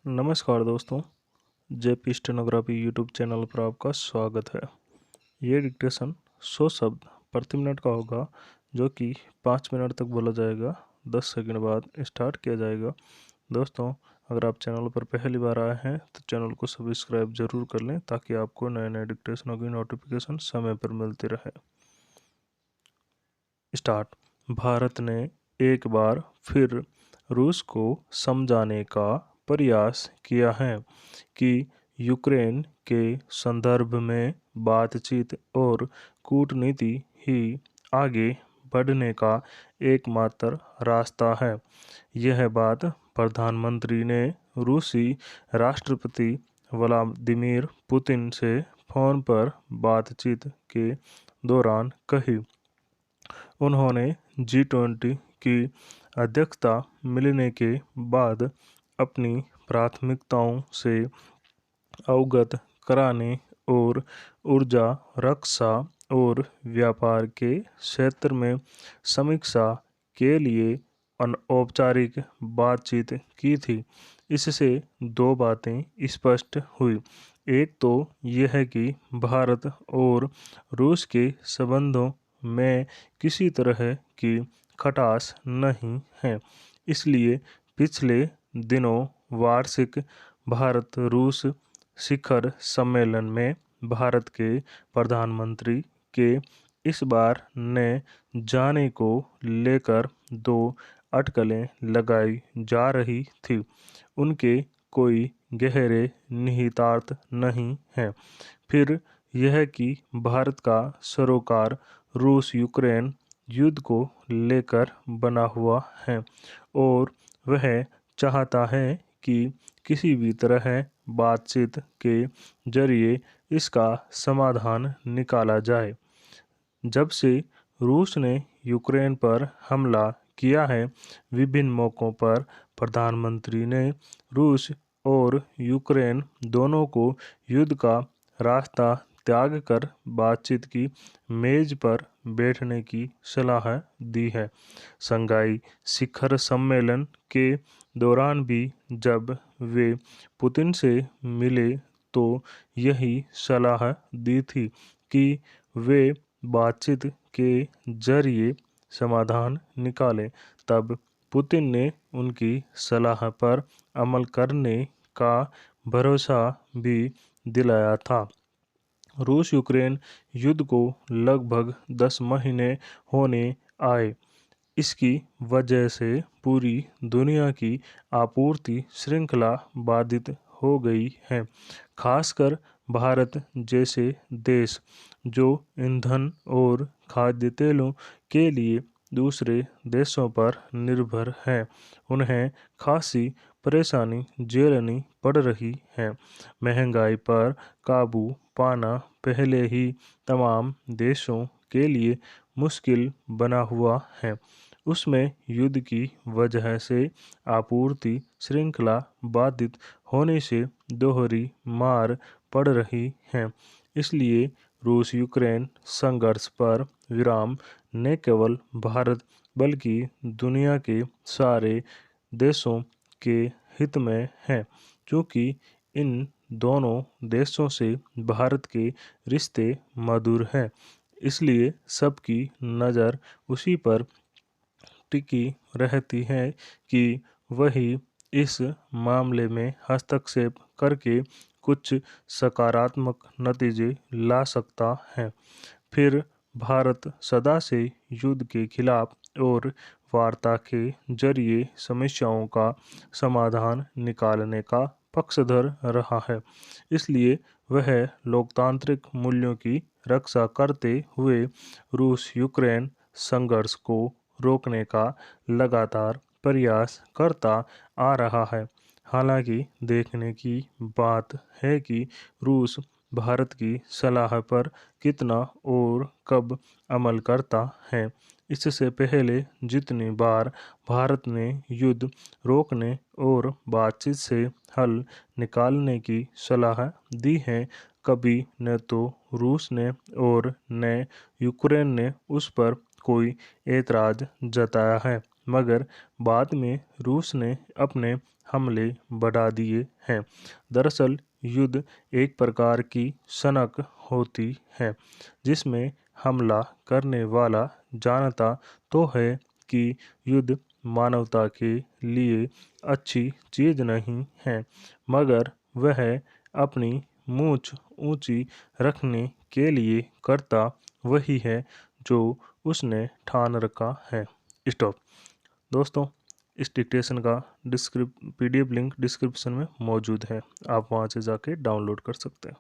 नमस्कार दोस्तों, JP stenography YouTube channel पर आपका स्वागत है। ये डिक्टेशन 100 शब्द प्रति मिनट का होगा, जो कि 5 मिनट तक बोला जाएगा। 10 सेकंड बाद स्टार्ट किया जाएगा। दोस्तों, अगर आप चैनल पर पहली बार आए हैं तो चैनल को सब्सक्राइब जरूर कर लें, ताकि आपको नए नए डिक्टेशनों की नोटिफिकेशन समय पर मिलती रहे। स्टार्ट। भारत ने एक बार फिर रूस को समझाने का प्रयास किया है कि यूक्रेन के संदर्भ में बातचीत और कूटनीति ही आगे बढ़ने का एकमात्र रास्ता है। यह बात प्रधानमंत्री ने रूसी राष्ट्रपति व्लादिमीर पुतिन से फोन पर बातचीत के दौरान कही। उन्होंने G20 की अध्यक्षता मिलने के बाद अपनी प्राथमिकताओं से अवगत कराने और ऊर्जा, रक्षा और व्यापार के क्षेत्र में समीक्षा के लिए अनौपचारिक बातचीत की थी। इससे दो बातें स्पष्ट हुई। एक तो यह है कि भारत और रूस के संबंधों में किसी तरह की खटास नहीं है। इसलिए पिछले दिनों वार्षिक भारत रूस शिखर सम्मेलन में भारत के प्रधानमंत्री के इस बार नए जाने को लेकर दो अटकलें लगाई जा रही थी। उनके कोई गहरे निहितार्थ नहीं हैं। फिर यह कि भारत का सरोकार रूस यूक्रेन युद्ध को लेकर बना हुआ है और वह चाहता है कि किसी भी तरह बातचीत के जरिए इसका समाधान निकाला जाए। जब से रूस ने यूक्रेन पर हमला किया है, विभिन्न मौक़ों पर प्रधानमंत्री ने रूस और यूक्रेन दोनों को युद्ध का रास्ता त्याग कर बातचीत की मेज पर बैठने की सलाह दी है। शंघाई शिखर सम्मेलन के दौरान भी जब वे पुतिन से मिले तो यही सलाह दी थी कि वे बातचीत के जरिए समाधान निकालें। तब पुतिन ने उनकी सलाह पर अमल करने का भरोसा भी दिलाया था। रूस यूक्रेन युद्ध को लगभग 10 महीने होने आए। इसकी वजह से पूरी दुनिया की आपूर्ति श्रृंखला बाधित हो गई है। खासकर भारत जैसे देश जो ईंधन और खाद्य तेलों के लिए दूसरे देशों पर निर्भर है, उन्हें खासी परेशानी झेलनी पड़ रही है। महंगाई पर काबू पाना पहले ही तमाम देशों के लिए मुश्किल बना हुआ है। उसमें युद्ध की वजह से आपूर्ति श्रृंखला बाधित होने से दोहरी मार पड़ रही है। इसलिए रूस यूक्रेन संघर्ष पर विराम न केवल भारत बल्कि दुनिया के सारे देशों के हित में है, क्योंकि इन दोनों देशों से भारत के रिश्ते मधुर हैं। इसलिए सबकी नज़र उसी पर टिकी रहती है कि वही इस मामले में हस्तक्षेप करके कुछ सकारात्मक नतीजे ला सकता है। फिर भारत सदा से युद्ध के खिलाफ और वार्ता के जरिए समस्याओं का समाधान निकालने का पक्षधर रहा है। इसलिए वह लोकतांत्रिक मूल्यों की रक्षा करते हुए रूस यूक्रेन संघर्ष को रोकने का लगातार प्रयास करता आ रहा है। हालांकि देखने की बात है कि रूस भारत की सलाह पर कितना और कब अमल करता है। इससे पहले जितनी बार भारत ने युद्ध रोकने और बातचीत से हल निकालने की सलाह दी है, कभी न तो रूस ने और न यूक्रेन ने उस पर कोई एतराज़ जताया है। मगर बाद में रूस ने अपने हमले बढ़ा दिए हैं। दरअसल युद्ध एक प्रकार की सनक होती है जिसमें हमला करने वाला जानता तो है कि युद्ध मानवता के लिए अच्छी चीज़ नहीं है, मगर वह अपनी मूंछ ऊंची रखने के लिए करता वही है जो उसने ठान रखा है। स्टॉप। दोस्तों, इस डिक्टेशन का PDF लिंक डिस्क्रिप्शन में मौजूद है, आप वहां से जाके डाउनलोड कर सकते हैं।